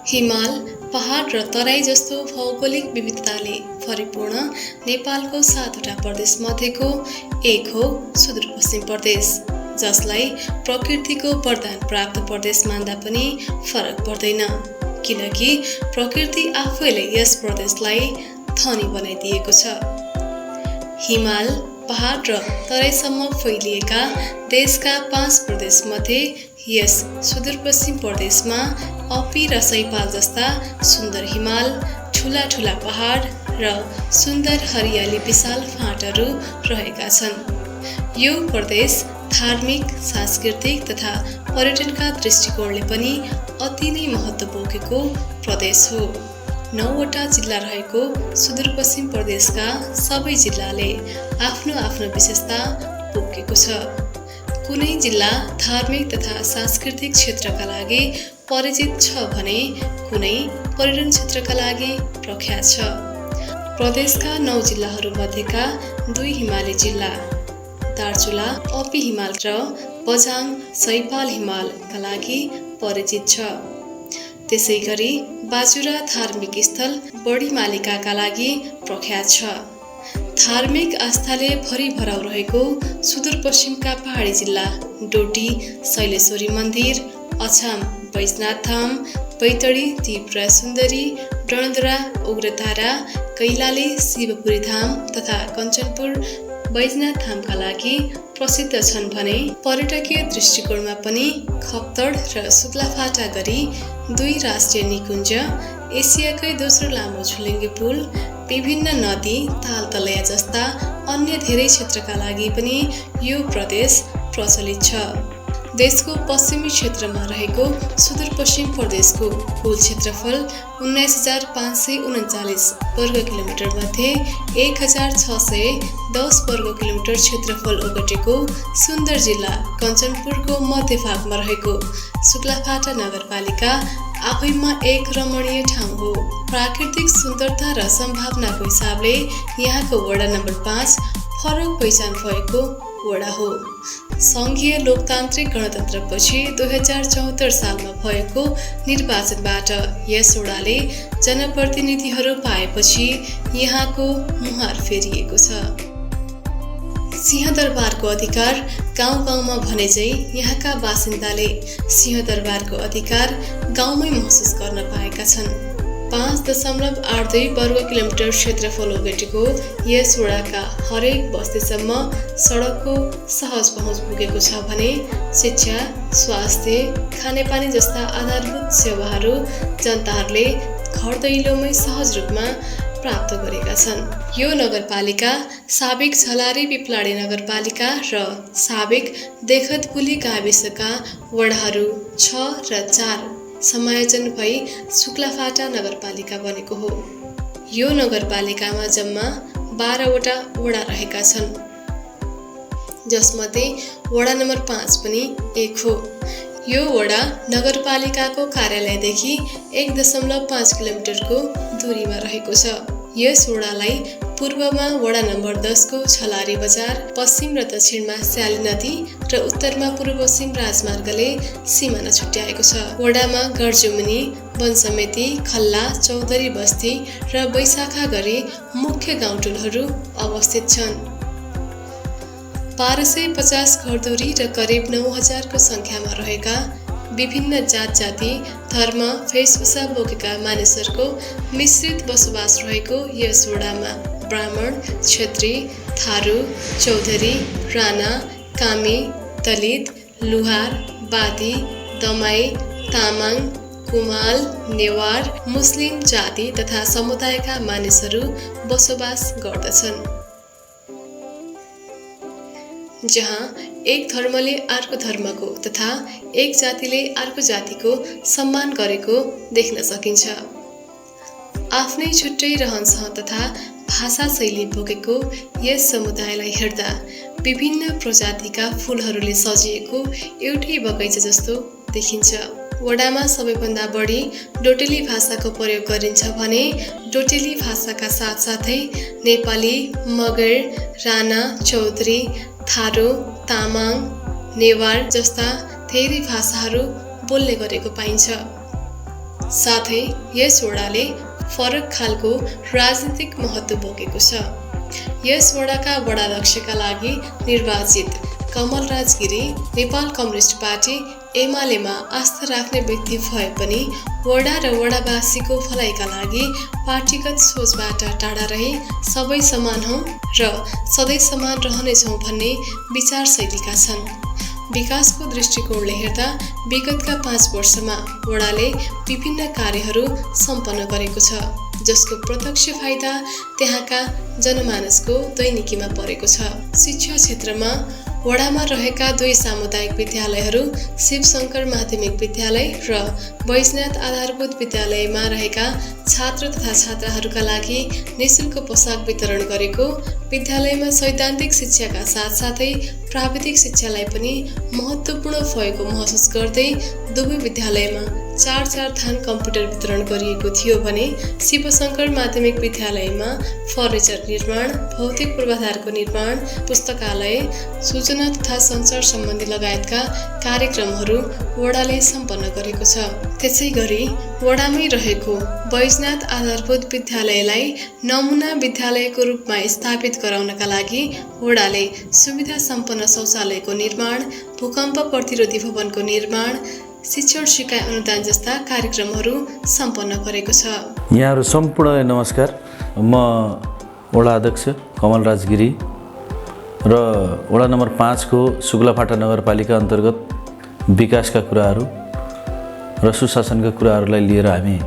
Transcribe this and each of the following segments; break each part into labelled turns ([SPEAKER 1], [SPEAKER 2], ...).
[SPEAKER 1] हिमाल, पहाड र तराई जस्तो भौगोलिक विविधताले परिपूर्ण नेपालको 7वटा प्रदेशमध्येको एक हो सुदूरपश्चिम प्रदेश, जसलाई प्रकृतिको वरदान प्राप्त प्रदेश मान्दा पनि फरक पर्दैन, किनकि प्रकृति आफैले यस प्रदेशलाई धनी बनाइदिएको छ। हिमाल, पहाड र तराईसम्म फैलिएका देशका 5 प्रदेशमध्ये यस सुदूरपश्चिम प्रदेशमा अपी र सैपाल जस्ता सुन्दर हिमाल, ठूला ठूला पहाड र सुन्दर हरियाली विशाल फाँटहरू रहेका छन्। यो प्रदेश धार्मिक, सांस्कृतिक तथा पर्यटनका दृष्टिकोणले पनि अति नै महत्त्व बोकेको प्रदेश हो। 9वटा जिल्ला रहेको सुदूरपश्चिम प्रदेशका सबै जिल्लाले आफ्नो आफ्नो विशेषता बोकेको छ। कुनै जिल्ला धार्मिक तथा सांस्कृतिक क्षेत्रका लागि परिचित छ भने कुनै पर्यटन क्षेत्रका लागि प्रख्यात छ। प्रदेशका 9 जिल्लाहरूमध्येका 2 हिमाली जिल्ला दार्चुला अपी हिमाल र बझाङ सैपाल हिमालका लागि परिचित छ। त्यसैगरी बाजुरा धार्मिक स्थल बढीमालिकाका लागि प्रख्यात छ। धार्मिक आस्थाले भरिभराउ रहेको सुदूरपश्चिमका पहाडी जिल्ला डोटी शैलेश्वरी मन्दिर, अछाम बैजनाथ धाम, बैतडी त्रिपुरा सुन्दरी, डणदुरा उग्रतारा, कैलाली शिवपुरी धाम तथा कञ्चनपुर बैजनाथ धामका लागि प्रसिद्ध छन् भने पर्यटकीय दृष्टिकोणमा पनि खप्तड र सुक्लाफाटा गरी 2 राष्ट्रिय निकुञ्ज, एसियाकै दोस्रो लामो झुलुङ्गे पुल, विभिन्न नदी, तालतलैया जस्ता अन्य धेरै क्षेत्रका लागि पनि यो प्रदेश प्रचलित छ। देशको पश्चिमी क्षेत्रमा रहेको सुदूरपश्चिम प्रदेशको कुल क्षेत्रफल 19,539 वर्ग किलोमिटर मध्ये 1,610 वर्ग किलोमिटर क्षेत्रफल ओगटेको सुन्दर जिल्ला कञ्चनपुरको मध्यभागमा रहेको सुक्लाफाटा नगरपालिका आफैमा एक रमणीय ठाउँ हो। प्राकृतिक सुन्दरता र सम्भावनाको हिसाबले यहाँको वडा नम्बर 5 फरक पहिचान भएको वडा हो। सङ्घीय लोकतान्त्रिक गणतन्त्रपछि 2074 सालमा भएको निर्वाचनबाट यस वडाले जनप्रतिनिधिहरू पाएपछि यहाँको मुहार फेरिएको छ। सिंहदरबारको अधिकार गाउँ गाउँमा भने चाहिँ यहाँका बासिन्दाले सिंहदरबारको अधिकार गाउँमै महसुस गर्न पाएका छन्। 5.82 वर्ग किलोमिटर क्षेत्रफल ओगटेको यस वडाका हरेक बस्तीसम्म सडकको सहज पहुँच पुगेको छ भने शिक्षा, स्वास्थ्य, खानेपानी जस्ता आधारभूत सेवाहरू जनताहरूले घर दैलोमै सहज रूपमा प्राप्त गरेका छन्। यो नगरपालिका साबिक झलारी पिपलाडे नगरपालिका र साबिक देखतपुली गाविसका वडाहरू 6 र 4 समायोजन भई सुक्लाफाटा नगरपालिका बनेको हो। यो नगरपालिकामा जम्मा 12वटा वडा रहेका छन्, जसमध्ये वडा नम्बर 5 पनि एक हो। यो वडा नगरपालिकाको कार्यालयदेखि 1.5 किलोमिटरको दूरीमा रहेको छ। यस वडालाई पूर्वमा वडा नम्बर 10 को झलारी बजार, पश्चिम र दक्षिणमा स्याली नदी र उत्तरमा पूर्व पश्चिम राजमार्गले सिमाना छुट्याएको छ। वडामा गरजुमुनि, वनसमेती, खल्ला, चौधरी बस्ती र बैशाखा गरी मुख्य गाउँटोलहरू अवस्थित छन्। 1250 घरधुरी र करिब 9,000 को सङ्ख्यामा रहेका विभिन्न जात जाति, धर्म, वेशभूषा बोकेका मानिसहरूको मिश्रित बसोबास रहेको यस वडामा ब्राह्मण, क्षेत्री, थारू, चौधरी, राणा, कामी, दलित, लुहार, बादी, दमाई, तामाङ, कुमाल, नेवार, मुस्लिम जाति तथा समुदायका मानिसहरू बसोबास गर्दछन्। जहाँ एक धर्मले अर्को धर्मको तथा एक जातिले अर्को जातिको सम्मान गरेको देख्न सकिन्छ। आफ्नै छुट्टै रहनसहन तथा भाषा शैली बोकेको यस समुदायलाई हेर्दा विभिन्न प्रजातिका फुलहरूले सजिएको एउटै बगैँचा जस्तो देखिन्छ। वडामा सबैभन्दा बढी डोटेली भाषाको प्रयोग गरिन्छ भने डोटेली भाषाका साथसाथै नेपाली, मगर, राणा, चौधरी, थारू, तामाङ, नेवार जस्ता धेरै भाषाहरू बोल्ने गरेको पाइन्छ। साथै यस वडाले फरक खालको राजनीतिक महत्त्व बोकेको छ। यस वडाका वडाध्यक्षका लागि निर्वाचित कमलराज गिरी नेपाल कम्युनिस्ट पार्टी एमालेमा आस्था राख्ने व्यक्ति भए पनि वडा र वडावासीको भलाइका लागि पार्टीगत सोचबाट टाढा रही सबै समान हौं र सधैँ समान रहनेछौँ भन्ने विचारशैलीका छन्। विकासको दृष्टिकोणले हेर्दा विगतका 5 वर्षमा वडाले विभिन्न कार्यहरू सम्पन्न गरेको छ, जसको प्रत्यक्ष फाइदा त्यहाँका जनमानसको दैनिकीमा परेको छ। शिक्षा क्षेत्रमा वडामा रहेका 2 सामुदायिक विद्यालयहरू शिवशंकर माध्यमिक विद्यालय र बैजनाथ आधारभूत विद्यालयमा रहेका छात्र तथा छात्राहरूका लागि निःशुल्क पोसाक वितरण गरेको, विद्यालयमा सैद्धान्तिक शिक्षाका साथसाथै प्राविधिक शिक्षालाई पनि महत्त्वपूर्ण भएको महसुस गर्दै दुवै विद्यालयमा 4 थान कम्प्युटर वितरण गरिएको थियो भने शिवशंकर माध्यमिक विद्यालयमा फर्निचर निर्माण, भौतिक पूर्वाधारको निर्माण, पुस्तकालय, सूचना तथा सञ्चार सम्बन्धी लगायतका कार्यक्रमहरू वडाले सम्पन्न गरेको छ। त्यसै गरी वडामै रहेको बैजनाथ आधारभूत विद्यालयलाई नमुना विद्यालयको रूपमा स्थापित गराउनका लागि वडाले सुविधा सम्पन्न शौचालयको निर्माण, भूकम्प प्रतिरोधी भवनको निर्माण, शिक्षण सिकाइ अनुदान जस्ता कार्यक्रमहरू सम्पन्न गरेको छ।
[SPEAKER 2] यहाँहरू सम्पूर्णलाई नमस्कार। म वडा अध्यक्ष कमलराज गिरी र वडा नम्बर 5 को शुक्लाफाटा नगरपालिका अन्तर्गत विकासका कुराहरू र सुशासनका कुराहरूलाई लिएर हामी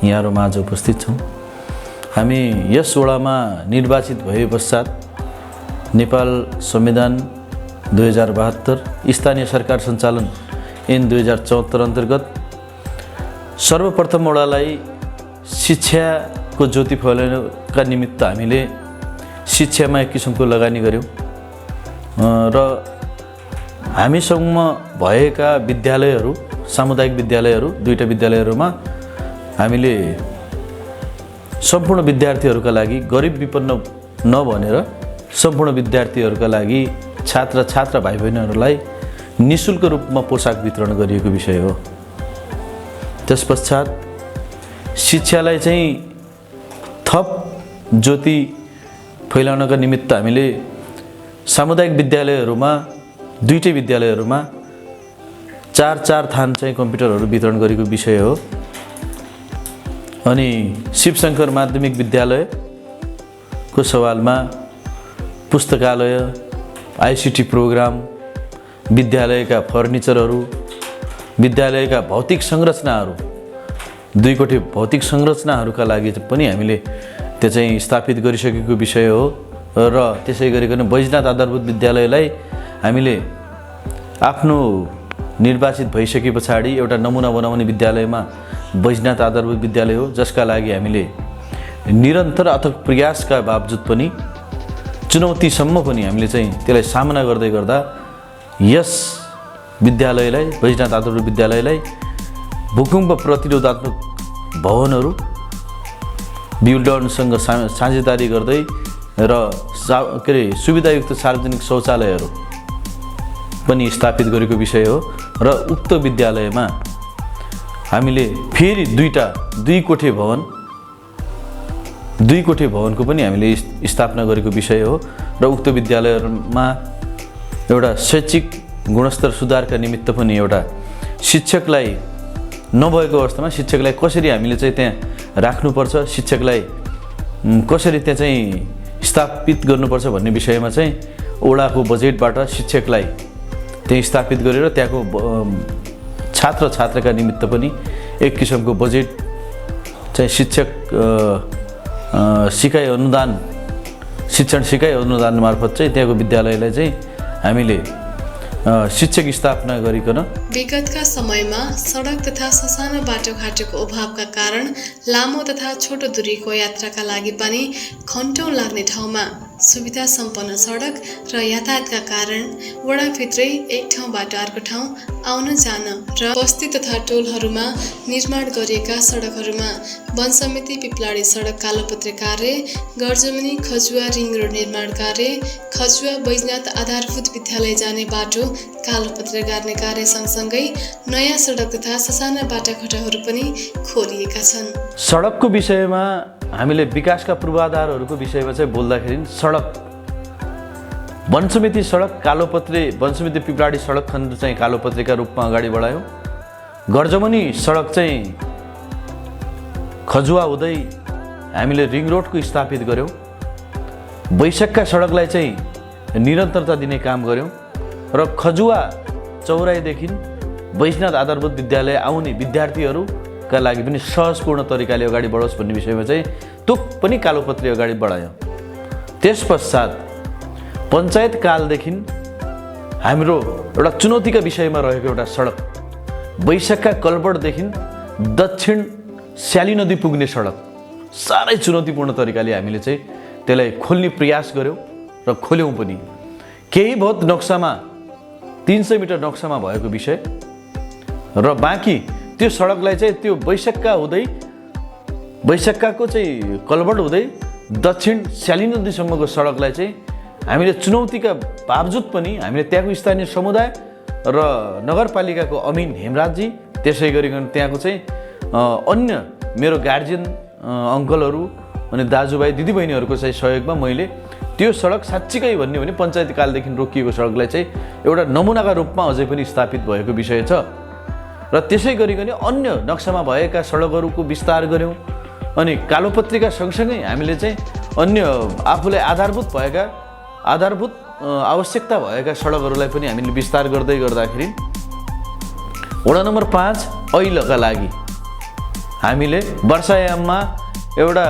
[SPEAKER 2] यहाँहरू माझ उपस्थित छौँ। हामी यस वडामा निर्वाचित भए पश्चात नेपाल संविधान 2072, स्थानीय सरकार सञ्चालन ऐन 2074 अन्तर्गत सर्वप्रथम वडालाई शिक्षाको ज्योति फैलाउनका निमित्त हामीले शिक्षामा एक किसिमको लगानी गर्यौँ र हामीसँग भएका विद्यालयहरू, सामुदायिक विद्यालयहरू, 2टा विद्यालयहरूमा हामीले सम्पूर्ण विद्यार्थीहरूका लागि, गरिब विपन्न नभनेर सम्पूर्ण विद्यार्थीहरूका लागि, छात्र छात्रा भाइ बहिनीहरूलाई निःशुल्क रूपमा पोसाक वितरण गरिएको विषय हो। त्यसपश्चात शिक्षालाई चाहिँ थप ज्योति फैलाउनका निमित्त हामीले सामुदायिक विद्यालयहरूमा, 2टै विद्यालयहरूमा 4 थान चाहिँ कम्प्युटरहरू वितरण गरेको विषय हो। अनि शिवशंकर माध्यमिक विद्यालयको सवालमा पुस्तकालय, आइसिटी प्रोग्राम, विद्यालयका फर्निचरहरू, विद्यालयका भौतिक संरचनाहरू, 2 कोठे भौतिक संरचनाहरूका लागि पनि हामीले त्यो चाहिँ स्थापित गरिसकेको विषय हो। र त्यसै गरिकन बैजनाथ आधारभूत विद्यालयलाई हामीले आफ्नो निर्वाचित भइसके पछाडि एउटा नमुना बनाउने विद्यालयमा बैजनाथ आधारभूत विद्यालय हो, जसका लागि हामीले निरन्तर अथक प्रयासका बावजुद पनि, चुनौतीसम्म पनि हामीले चाहिँ त्यसलाई सामना गर्दै गर्दा यस विद्यालयलाई, बैजनाथ आधारभूत विद्यालयलाई भूकम्प प्रतिरोधात्मक भवनहरू बिल्डनसँग साझेदारी गर्दै र सुविधायुक्त सार्वजनिक शौचालयहरू पनि स्थापित गरेको विषय हो। र उक्त विद्यालयमा हामीले फेरि 2 कोठे भवनको पनि हामीले स्थापना गरेको विषय हो। र उक्त विद्यालयमा एउटा शैक्षिक गुणस्तर सुधारका निमित्त पनि एउटा शिक्षकलाई नभएको अवस्थामा शिक्षकलाई कसरी हामीले चाहिँ त्यहाँ राख्नुपर्छ, शिक्षकलाई कसरी त्यहाँ चाहिँ स्थापित गर्नुपर्छ भन्ने विषयमा चाहिँ वडाको बजेटबाट शिक्षकलाई त्यहाँ स्थापित गरेर त्यहाँको छात्र छात्राका निमित्त पनि एक किसिमको बजेट चाहिँ शिक्षण सिकाइ अनुदान मार्फत चाहिँ त्यहाँको विद्यालयलाई चाहिँ हामीले शिक्षक स्थापना गरिकन
[SPEAKER 1] विगतका समयमा सडक तथा ससाना बाटोघाटोको अभावका कारण लामो तथा छोटो दूरीको यात्राका लागि पनि घण्टौं लाग्ने ठाउँमा सुविधा सम्पन्न सडक र यातायातका कारण वडाभित्रै एक ठाउँबाट अर्को ठाउँ आउन जान र बस्ती तथा टोलहरूमा निर्माण गरिएका सडकहरूमा वन समिति पिपलाडी सडक कालोपत्रे कार्य, गर्जमुनी खजुवा रिङ रोड निर्माण कार्य, खजुवा बैजनाथ आधारभूत विद्यालय जाने बाटो कालोपत्रे गार्ने कार्य सँगसँगै नयाँ सडक तथा ससाना बाटाखोटाहरू पनि खोलिएका छन्।
[SPEAKER 2] सडकको विषयमा हामीले विकासका पूर्वाधारहरूको विषयमा चाहिँ बोल्दाखेरि सडक वन समिति सडक कालोपत्रे वन समिति पिपलाडी सडक खण्ड चाहिँ कालोपत्रेका रूपमा अगाडि बढायौँ। गर्जमुनी सडक चाहिँ खजुवा हुँदै हामीले रिङ रोडको स्थापित गऱ्यौँ। वैशाखका सडकलाई चाहिँ निरन्तरता दिने काम गऱ्यौँ र खजुवा चौराहीदेखि बैजनाथ आधारभूत विद्यालय आउने विद्यार्थीहरूका लागि पनि सहजपूर्ण तरिकाले अगाडि बढोस् भन्ने विषयमा चाहिँ त्यो पनि कालोपत्रे अगाडि बढायौँ। त्यस पश्चात पञ्चायत कालदेखि हाम्रो एउटा चुनौतीका विषयमा रहेको एउटा सडक वैशाखका कलबडदेखि दक्षिण स्याली नदी पुग्ने सडक साह्रै चुनौतीपूर्ण तरिकाले हामीले चाहिँ त्यसलाई खोल्ने प्रयास गऱ्यौँ र खोल्यौँ पनि। केही बहुत नक्सामा 300 मिटर नक्सामा भएको विषय र बाँकी त्यो सडकलाई चाहिँ त्यो वैशाखको चाहिँ कलबड हुँदै दक्षिण स्याली नदीसम्मको सडकलाई चाहिँ हामीले चुनौतीका बावजुद पनि हामीले त्यहाँको स्थानीय समुदाय र नगरपालिकाको अमिन हेमराजजी त्यसै गरिकन त्यहाँको चाहिँ अन्य मेरो गार्जियन अङ्कलहरू अनि दाजुभाइ दिदीबहिनीहरूको चाहिँ सहयोगमा मैले त्यो सडक साँच्चीकै भन्ने भने पञ्चायत कालदेखि रोकिएको सडकलाई चाहिँ एउटा नमुनाका रूपमा अझै पनि स्थापित भएको विषय छ र त्यसै गरिकन अन्य नक्सामा भएका सडकहरूको विस्तार गऱ्यौँ। अनि कालोपत्रिका सँगसँगै हामीले चाहिँ अन्य आफूलाई आधारभूत आवश्यकता भएका सडकहरूलाई पनि हामीले विस्तार गर्दै गर्दाखेरि वडा नम्बर 5 अहिलेका लागि हामीले वर्षायाममा एउटा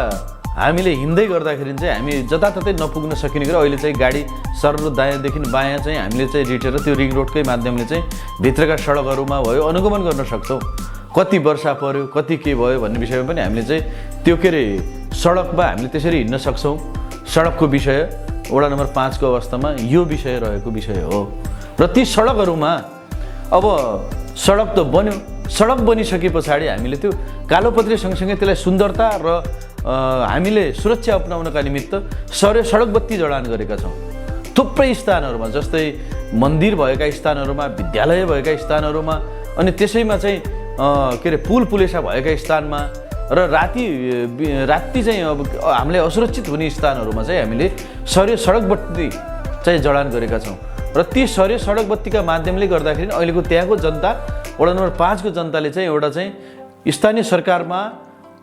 [SPEAKER 2] हामीले हिँड्दै गर्दाखेरि चाहिँ हामी जताततै नपुग्न सकिने गरी अहिले चाहिँ गाडी सर्र दायाँदेखि बायाँ चाहिँ हामीले चाहिँ रिटेर त्यो रिङ रोडकै माध्यमले चाहिँ भित्रका सडकहरूमा भयो अनुगमन गर्न सक्छौँ। कति वर्षा पर्यो कति के भयो भन्ने विषयमा पनि हामीले चाहिँ त्यो के अरे सडकमा हामीले त्यसरी हिँड्न सक्छौँ। सडकको विषय वडा नम्बर 5 को अवस्थामा यो विषय रहेको विषय हो र ती सडकहरूमा अब सडक त बन्यो, सडक बनिसके पछाडि हामीले त्यो कालोपत्रे सँगसँगै त्यसलाई सुन्दरता र हामीले सुरक्षा अपनाउनका निमित्त सडक बत्ती जडान गरेका छौँ। थुप्रै स्थानहरूमा जस्तै मन्दिर भएका स्थानहरूमा, विद्यालय भएका स्थानहरूमा अनि त्यसैमा चाहिँ के अरे पुलेसा भएका स्थानमा र राति चाहिँ अब हामीलाई असुरक्षित हुने स्थानहरूमा चाहिँ हामीले सडक बत्ती चाहिँ जडान गरेका छौँ र ती सडक बत्तीका माध्यमले गर्दाखेरि अहिलेको त्यहाँको जनता वडा नम्बर 5 को जनताले चाहिँ एउटा चाहिँ स्थानीय सरकारमा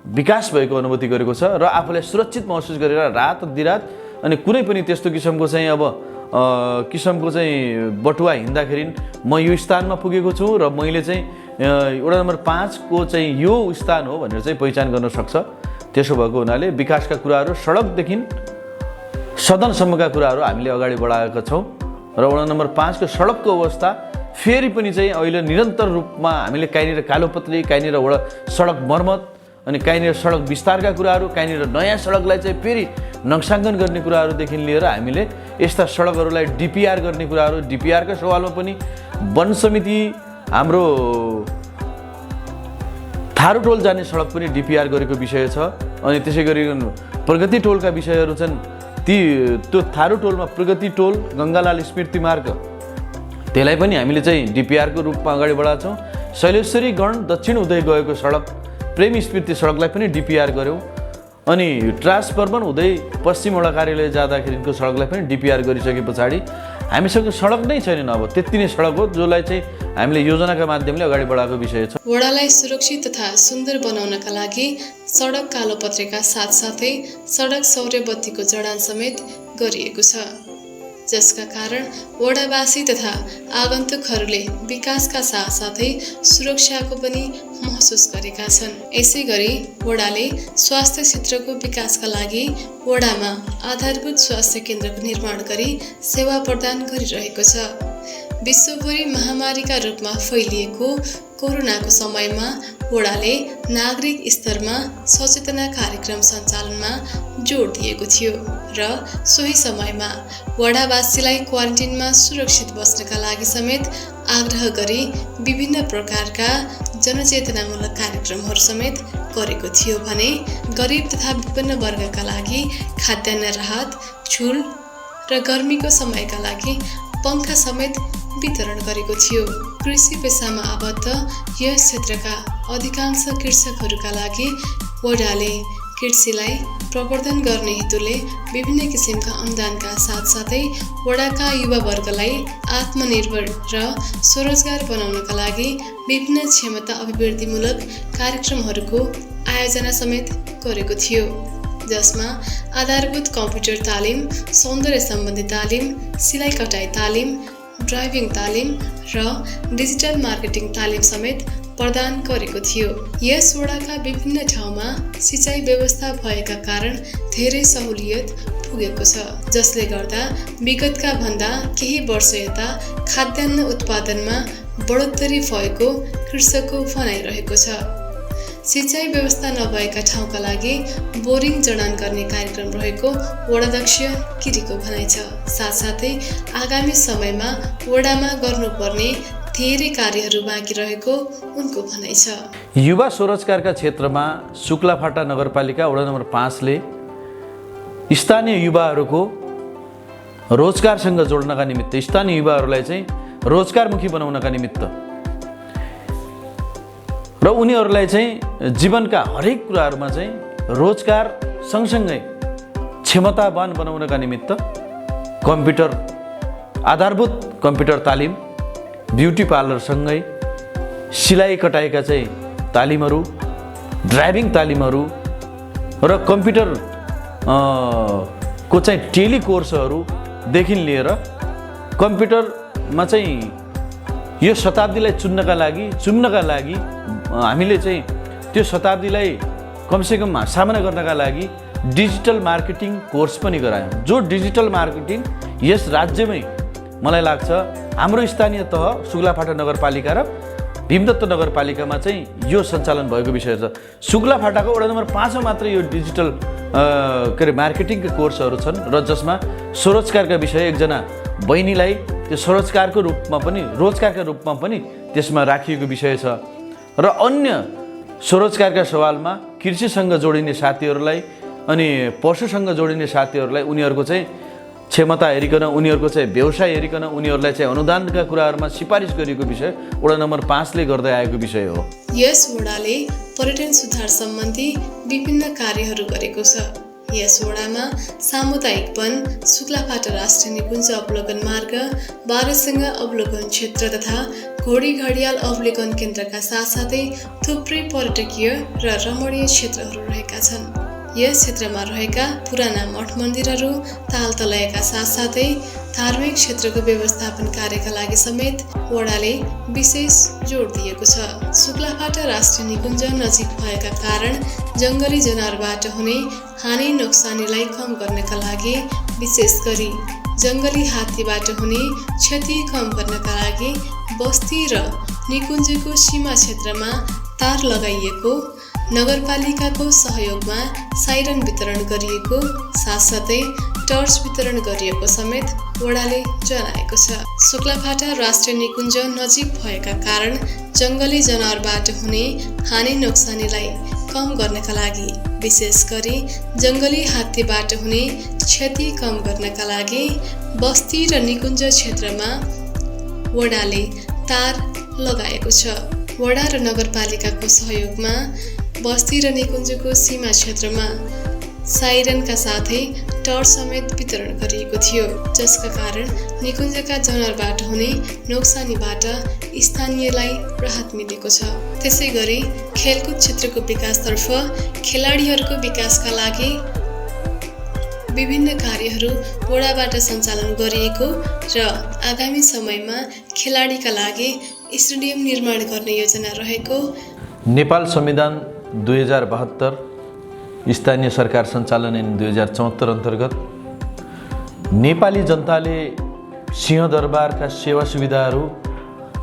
[SPEAKER 2] विकास भएको अनुभूति गरेको छ र आफूलाई सुरक्षित महसुस गरेर रात दिरात अनि कुनै पनि त्यस्तो किसिमको चाहिँ बटुवा हिँड्दाखेरि म यो स्थानमा पुगेको छु र मैले चाहिँ वडा नम्बर 5 को चाहिँ यो स्थान हो भनेर चाहिँ पहिचान गर्न सक्छ। त्यसो भएको हुनाले विकासका कुराहरू सडकदेखि सदनसम्मका कुराहरू हामीले अगाडि बढाएका छौँ र वडा नम्बर 5 को सडकको अवस्था फेरि पनि चाहिँ अहिले निरन्तर रूपमा हामीले काहीँनिर कालोपत्रे, काहीँनिर वडा सडक मर्मत अनि काहीँनिर सडक विस्तारका कुराहरू, काहीँनिर नयाँ सडकलाई चाहिँ फेरि नक्साङ्कन गर्ने कुराहरूदेखि लिएर हामीले यस्ता सडकहरूलाई डिपिआर गर्ने कुराहरू, डिपिआरका सवालमा पनि वन समिति हाम्रो थारू टोल जाने सडक पनि डिपिआर गरेको विषय छ। अनि त्यसै गरी प्रगति टोलका विषयहरू छन्। त्यो थारू टोलमा प्रगति टोल, गङ्गालाल स्मृति मार्ग त्यसलाई पनि हामीले चाहिँ डिपिआरको रूपमा अगाडि बढाएको छौँ। शैलेश्वरी गण दक्षिण हुँदै गएको सडक प्रेमी स्मृति सडकलाई पनि डिपिआर गऱ्यौँ अनि ट्रान्सफर्मर हुँदै पश्चिम वडा कार्यालय जाँदाखेरिको सडकलाई पनि डिपिआर गरिसके पछाडि हामीसँग सडक नै छैन। अब त्यति नै सडक हो जसलाई चाहिँ हामीले योजनाका माध्यमले अगाडि बढाएको विषय छ।
[SPEAKER 1] वडालाई सुरक्षित तथा सुन्दर बनाउनका लागि सडक कालोपत्रेका साथसाथै सडक सौर्य बत्तीको जडान समेत गरिएको छ, जसका कारण वडावासी तथा आगन्तुकहरूले विकासका साथसाथै सुरक्षाको पनि महसुस गरेका छन्। यसै गरी वडाले स्वास्थ्य क्षेत्रको विकासका लागि वडामा आधारभूत स्वास्थ्य केन्द्रको निर्माण गरी सेवा प्रदान गरिरहेको छ। विश्वभरि महामारीका रूपमा फैलिएको कोरोनाको समयमा वडाले नागरिक स्तरमा सचेतना कार्यक्रम सञ्चालनमा जोड दिएको थियो र सोही समयमा वडावासीलाई क्वारेन्टिनमा सुरक्षित बस्नका लागि समेत आग्रह गरी विभिन्न प्रकारका जनचेतनामूलक कार्यक्रमहरू समेत गरेको थियो भने गरिब तथा विपन्न वर्गका लागि खाद्यान्न राहत, छुल र गर्मीको समयका लागि पङ्खा समेत वितरण गरेको थियो। कृषि पेसामा आबद्ध यस क्षेत्रका अधिकांश कृषकहरूका लागि वडाले कृषिलाई प्रवर्धन गर्ने हेतुले विभिन्न किसिमका अनुदानका साथसाथै वडाका युवावर्गलाई आत्मनिर्भर र स्वरोजगार बनाउनका लागि विभिन्न क्षमता अभिवृद्धिमूलक कार्यक्रमहरूको आयोजना समेत गरेको थियो, जसमा आधारभूत कम्प्युटर तालिम, सौन्दर्य सम्बन्धी तालिम, सिलाइ कटाइ तालिम, ड्राइभिङ तालिम र डिजिटल मार्केटिङ तालिम समेत प्रदान गरेको थियो। यस वडाका विभिन्न ठाउँमा सिँचाइ व्यवस्था भएका कारण धेरै सहुलियत पुगेको छ, जसले गर्दा विगतका भन्दा केही वर्ष यता खाद्यान्न उत्पादनमा बढोत्तरी भएको कृषकको भनाइरहेको छ। सिँचाइ व्यवस्था नभएका ठाउँका लागि बोरिङ जडान गर्ने कार्यक्रम रहेको वडाध्यक्ष गिरीको भनाइ छ। साथसाथै आगामी समयमा वडामा गर्नुपर्ने धेरै कार्यहरू बाँकी रहेको उनको भनाइ छ।
[SPEAKER 2] युवा स्वरोजगारका क्षेत्रमा शुक्लाफाटा नगरपालिका वडा नम्बर 5 ले स्थानीय युवाहरूको रोजगारसँग जोड्नका निमित्त, स्थानीय युवाहरूलाई चाहिँ रोजगारमुखी बनाउनका निमित्त र उनीहरूलाई चाहिँ जीवनका हरेक कुराहरूमा चाहिँ रोजगार सँगसँगै क्षमतावान बनाउनका निमित्त कम्प्युटर, आधारभूत कम्प्युटर तालिम, ब्युटी पार्लरसँगै सिलाइ कटाइका चाहिँ तालिमहरू, ड्राइभिङ तालिमहरू र कम्प्युटर को चाहिँ टेली कोर्सहरूदेखि लिएर कम्प्युटरमा चाहिँ यो शताब्दीलाई चुन्नका लागि हामीले चाहिँ त्यो शताब्दीलाई कमसेकम सामना गर्नका लागि डिजिटल मार्केटिङ कोर्स पनि गरायौँ। जो डिजिटल मार्केटिङ यस राज्यमै मलाई लाग्छ हाम्रो स्थानीय तह शुक्लाफाटा नगरपालिका र भीमदत्त नगरपालिकामा चाहिँ यो सञ्चालन भएको विषय छ। शुक्लाफाटाको वडा नम्बर 5 मा मात्र यो डिजिटल मार्केटिङका कोर्सहरू छन् र जसमा स्वरोजगारका विषय एकजना बहिनीलाई त्यो स्वरोजगारको रूपमा पनि, रोजगारका रूपमा पनि त्यसमा राखिएको विषय छ र अन्य स्वरोजगारका सवालमा कृषिसँग जोडिने साथीहरूलाई अनि पशुसँग जोडिने साथीहरूलाई उनीहरूको चाहिँ क्षमता हेरिकन, उनीहरूको चाहिँ व्यवसाय हेरिकन उनीहरूलाई चाहिँ अनुदानका कुराहरूमा सिफारिस गरिएको विषय वडा नम्बर 5 ले गर्दै आएको विषय हो।
[SPEAKER 1] यस वडाले पर्यटन सुधार सम्बन्धी विभिन्न कार्यहरू गरेको छ। यस वडामा सामुदायिक वन, शुक्लाफाटा राष्ट्रिय निकुञ्ज अवलोकन मार्ग, बारहसिंगा अवलोकन क्षेत्र तथा घोडी घडियाल अवलोकन केन्द्रका साथसाथै थुप्रै पर्यटकीय र रमणीय क्षेत्रहरू रहेका छन्। यस क्षेत्रमा रहेका पुराना मठ मन्दिरहरू, तालतलयका साथसाथै धार्मिक क्षेत्रको व्यवस्थापन कार्यका लागि समेत वडाले विशेष जोड दिएको छ। शुक्लाफाटा राष्ट्रिय निकुञ्ज नजिक भएका कारण जङ्गली जनावरबाट हुने हानि नोक्सानीलाई कम गर्नका लागि, विशेष गरी जङ्गली हात्तीबाट हुने क्षति कम गर्नका लागि बस्ती र निकुञ्जको सीमा क्षेत्रमा तार लगाइएको, नगरपालिकाको सहयोगमा साइरन वितरण गरिएको, साथसाथै टर्च वितरण गरिएको समेत वडाले जनाएको छ। शुक्लाफाटा राष्ट्रिय निकुञ्ज नजिक भएका कारण जङ्गली जनावरबाट हुने हानि नोक्सानीलाई कम गर्नका लागि, विशेष गरी जङ्गली हात्तीबाट हुने क्षति कम गर्नका लागि बस्ती र निकुञ्ज क्षेत्रमा वडाले तार लगाएको छ। वडा र नगरपालिकाको सहयोगमा बस्ती र निकुञ्जको सीमा क्षेत्रमा साइरनका साथै टर्च समेत वितरण गरिएको थियो, जसका कारण निकुञ्जका जनावरबाट हुने नोक्सानीबाट स्थानीयलाई राहत मिलेको छ। त्यसै गरी खेलकुद क्षेत्रको विकासतर्फ खेलाडीहरूको विकासका लागि विभिन्न कार्यहरू वडाबाट सञ्चालन गरिएको र आगामी समयमा खेलाडीका लागि स्टेडियम निर्माण गर्ने योजना रहेको
[SPEAKER 2] नेपाल संविधान 2072 स्थानीय सरकार सञ्चालन ऐन 2074 अन्तर्गत नेपाली जनताले सिंहदरबारका सेवा सुविधाहरू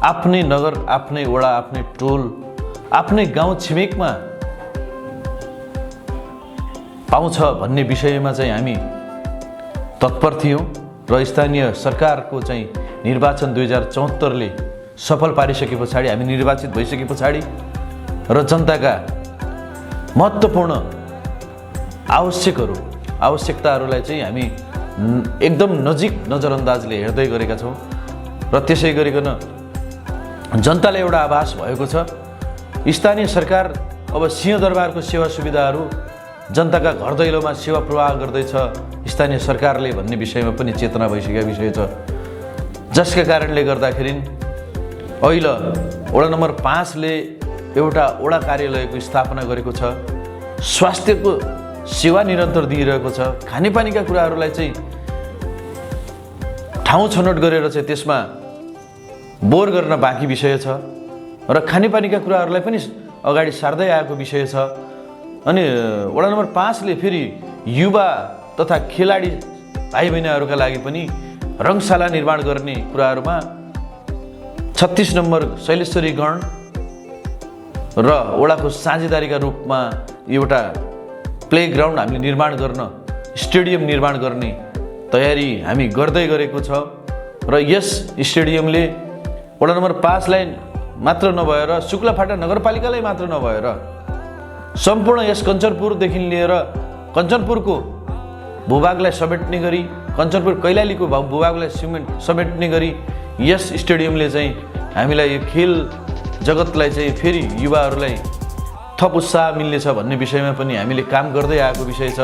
[SPEAKER 2] आफ्नै नगर, आफ्नै वडा, आफ्नै टोल, आफ्नै गाउँ छिमेकमा पाउँछ भन्ने विषयमा चाहिँ हामी तत्पर थियौँ र स्थानीय सरकारको चाहिँ निर्वाचन 2074ले सफल पारिसके पछाडि, हामी निर्वाचित भइसके पछाडि र जनताका महत्त्वपूर्ण आवश्यकताहरूलाई चाहिँ हामी एकदम नजिक नजरअन्दाजले हेर्दै गरेका छौँ र त्यसै गरिकन जनतालाई एउटा आभास भएको छ स्थानीय सरकार अब सिंहदरबारको सेवा सुविधाहरू जनताका घर दैलोमा सेवा प्रवाह गर्दैछ स्थानीय सरकारले भन्ने विषयमा पनि चेतना भइसकेको विषय छ, जसका कारणले गर्दाखेरि अहिले वडा नम्बर 5 ले एउटा वडा कार्यालयको स्थापना गरेको छ, स्वास्थ्यको सेवा निरन्तर दिइरहेको छ, खानेपानीका कुराहरूलाई चाहिँ ठाउँ छनौट गरेर चाहिँ त्यसमा बोर गर्न बाँकी विषय छ र खानेपानीका कुराहरूलाई पनि अगाडि सार्दै आएको विषय छ। अनि वडा नम्बर 5 ले फेरि युवा तथा खेलाडी भाइ बहिनीहरूका लागि पनि रङशाला निर्माण गर्ने कुराहरूमा 36 नम्बर शैलेश्वरी गण र वडाको साझेदारीका रूपमा एउटा प्लेग्राउन्ड हामीले निर्माण गर्न, स्टेडियम निर्माण गर्ने तयारी हामी गर्दै गरेको छ र यस स्टेडियमले वडा नम्बर 5 लाई मात्र नभएर शुक्लाफाटा नगरपालिकालाई मात्र नभएर सम्पूर्ण यस कञ्चनपुरदेखि लिएर कञ्चनपुरको भूभागलाई समेट्ने गरी, कञ्चनपुर कैलालीको भूभागलाई समेट्ने गरी यस स्टेडियमले चाहिँ हामीलाई यो खेल जगतलाई चाहिँ फेरि युवाहरूलाई थप उत्साह मिल्नेछ भन्ने विषयमा पनि हामीले काम गर्दै आएको विषय छ।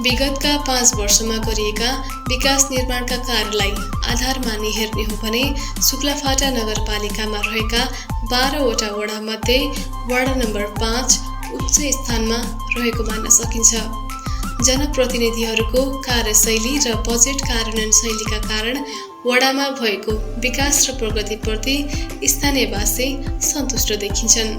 [SPEAKER 1] विगतका 5 वर्षमा गरिएका विकास निर्माणका कार्यलाई आधार मानि हेर्ने हो भने शुक्लाफाटा नगरपालिकामा रहेका 12वटा वडामध्ये वडा नम्बर 5 उच्च स्थानमा रहेको मान्न सकिन्छ। जनप्रतिनिधिहरूको कार्यशैली र बजेट कार्यान्वयन शैलीका कारण वडामा भएको विकास र प्रगतिप्रति स्थानीयवासी सन्तुष्ट देखिन्छन्।